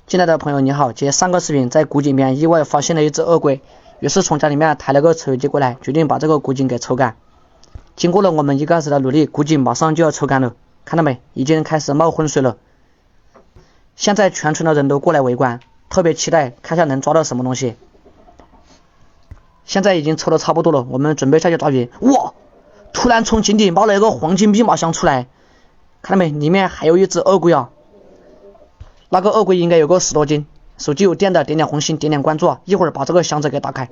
进来的朋友你好，接上个视频在古井边意外发现了一只鳄龟，于是从家里面抬了个抽油机过来，决定把这个古井给抽干。经过了我们1个小时的努力，古井马上就要抽干了，看到没？已经开始冒浑水了。现在全村的人都过来围观，特别期待看下能抓到什么东西。现在已经抽的差不多了，我们准备下去抓鱼。哇！突然从井底冒了一个黄金密码箱出来，看到没？里面还有一只鳄龟啊！那个鳄龟应该有个10多斤。手机有电的点点红心，点点关注啊！一会儿把这个箱子给打开。